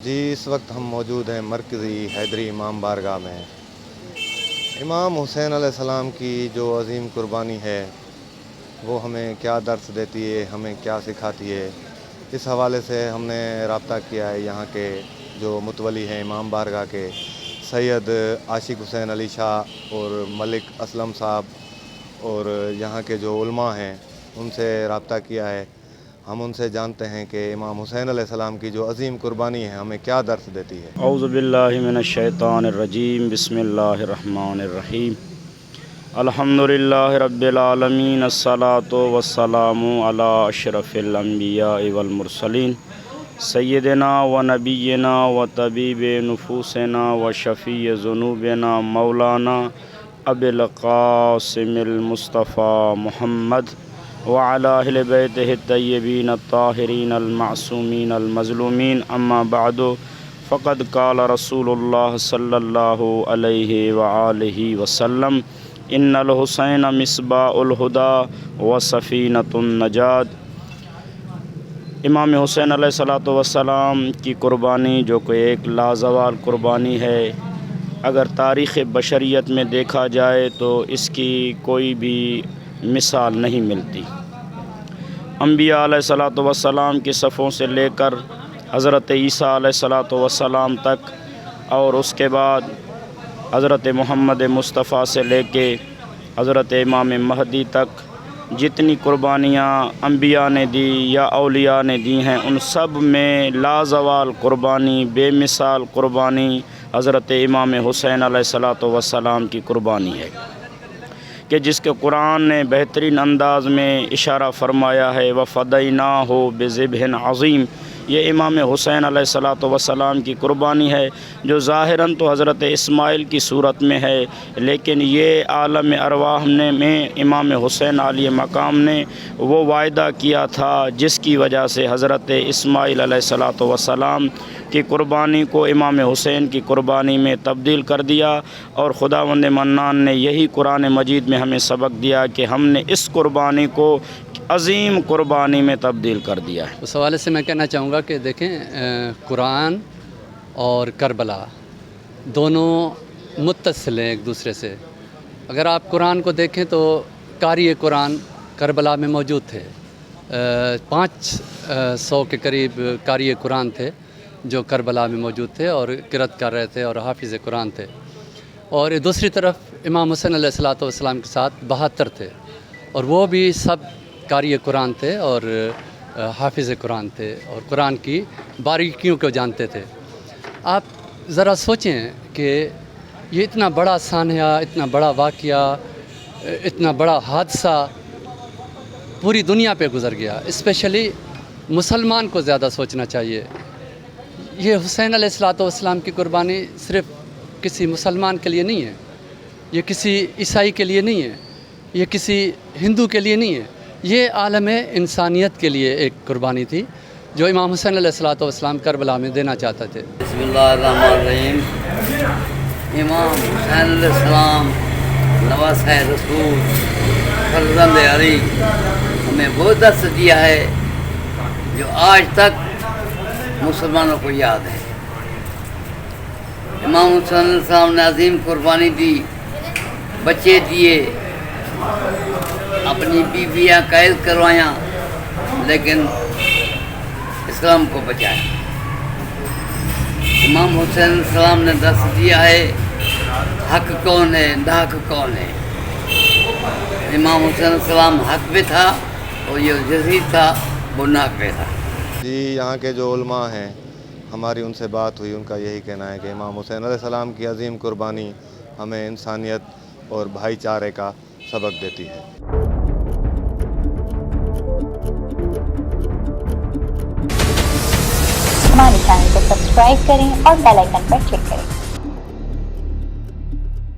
جی اس وقت ہم موجود ہیں مرکزی حیدری امام بارگاہ میں۔ امام حسین علیہ السلام کی جو عظیم قربانی ہے وہ ہمیں کیا درس دیتی ہے، ہمیں کیا سکھاتی ہے، اس حوالے سے ہم نے رابطہ کیا ہے یہاں کے جو متولی ہیں امام بارگاہ کے سید عاشق حسین علی شاہ اور ملک اسلم صاحب اور یہاں کے جو علماء ہیں ان سے رابطہ کیا ہے۔ ہم ان سے جانتے ہیں کہ امام حسین علیہ السلام کی جو عظیم قربانی ہے ہمیں کیا درس دیتی ہے۔ اعوذ باللہ من الشیطان الرجیم، بسم اللہ الرحمن الرحیم۔ الحمدللہ رب العالمین، الصلاۃ والسلام علی اشرف الانبیاء والمرسلین، سیدنا و نبینا و طبیب نفوسنا و شفیع ذنوبنا مولانا ابی القاسم المصطفیٰ محمد وعلی اہل بیتہ الطیبین الطاہرین المعصومین المظلومین، اما بعد فقد قال رسول اللہ صلی اللہ علیہ وآلہ وسلم، ان الحسین مصباح الہدی و سفینۃ النجات۔ امام حسین علیہ السلام کی قربانی جو کہ ایک لازوال قربانی ہے، اگر تاریخ بشریت میں دیکھا جائے تو اس کی کوئی بھی مثال نہیں ملتی۔ انبیاء علیہ السلام کی صفوں سے لے کر حضرت عیسیٰ علیہ السلام تک، اور اس کے بعد حضرت محمد مصطفیٰ سے لے کے حضرت امام مہدی تک جتنی قربانیاں انبیاء نے دی یا اولیاء نے دی ہیں، ان سب میں لازوال قربانی، بے مثال قربانی حضرت امام حسین علیہ السلام کی قربانی ہے کہ جس کے قرآن نے بہترین انداز میں اشارہ فرمایا ہے، وَفَدَيْنَاهُ بِذِبْحٍ عَظِيمٍ۔ یہ امام حسین علیہ السلام کی قربانی ہے جو ظاہراً تو حضرت اسماعیل کی صورت میں ہے، لیکن یہ عالم ارواح میں امام حسین عالی مقام نے وہ وعدہ کیا تھا جس کی وجہ سے حضرت اسماعیل علیہ السلام کی قربانی کو امام حسین کی قربانی میں تبدیل کر دیا، اور خداوند منان نے یہی قرآن مجید میں ہمیں سبق دیا کہ ہم نے اس قربانی کو عظیم قربانی میں تبدیل کر دیا ہے۔ اس حوالے سے میں کہنا چاہوں گا کہ دیکھیں، قرآن اور کربلا دونوں متصل ہیں ایک دوسرے سے۔ اگر آپ قرآن کو دیکھیں تو قاری قرآن کربلا میں موجود تھے، 500 کے قریب قاری قرآن تھے جو کربلا میں موجود تھے اور قرأت کر رہے تھے اور حافظ قرآن تھے، اور دوسری طرف امام حسین علیہ السلام کے ساتھ 72 تھے، اور وہ بھی سب قاری قرآن تھے اور حافظ قرآن تھے اور قرآن کی باریکیوں کو جانتے تھے۔ آپ ذرا سوچیں کہ یہ اتنا بڑا سانحہ، اتنا بڑا واقعہ، اتنا بڑا حادثہ پوری دنیا پہ گزر گیا، اسپیشلی مسلمان کو زیادہ سوچنا چاہیے۔ یہ حسین علیہ السلام کی قربانی صرف کسی مسلمان کے لیے نہیں ہے، یہ کسی عیسائی کے لیے نہیں ہے، یہ کسی ہندو کے لیے نہیں ہے، یہ عالم انسانیت کے لیے ایک قربانی تھی جو امام حسین علیہ السلام کربلا میں دینا چاہتے تھے۔ بسم اللہ الرحمن الرحیم۔ امام حسین علیہ السلام نواسۂ رسول فرزند علی ہمیں وہ درس دیا ہے جو آج تک مسلمانوں کو یاد ہے۔ امام حسین علیہ السلام نے عظیم قربانی دی، بچے دیے، اپنی بیویاں قید کروائیاں، لیکن اسلام کو بچایا۔ امام حسین علیہ السلام نے درس دیا ہے حق کون ہے، ناحق کون ہے۔ امام حسین علیہ السلام حق پہ تھا اور یہ یزید تھا وہ ناحق پہ تھا۔ جی یہاں کے جو علماء ہیں ہماری ان سے بات ہوئی، ان کا یہی کہنا ہے کہ امام حسین علیہ السلام کی عظیم قربانی ہمیں انسانیت اور بھائی چارے کا سبق دیتی ہے۔ ہمارے چینل کو سبسکرائب کریں اور بیل آئیکن پر کلک کریں۔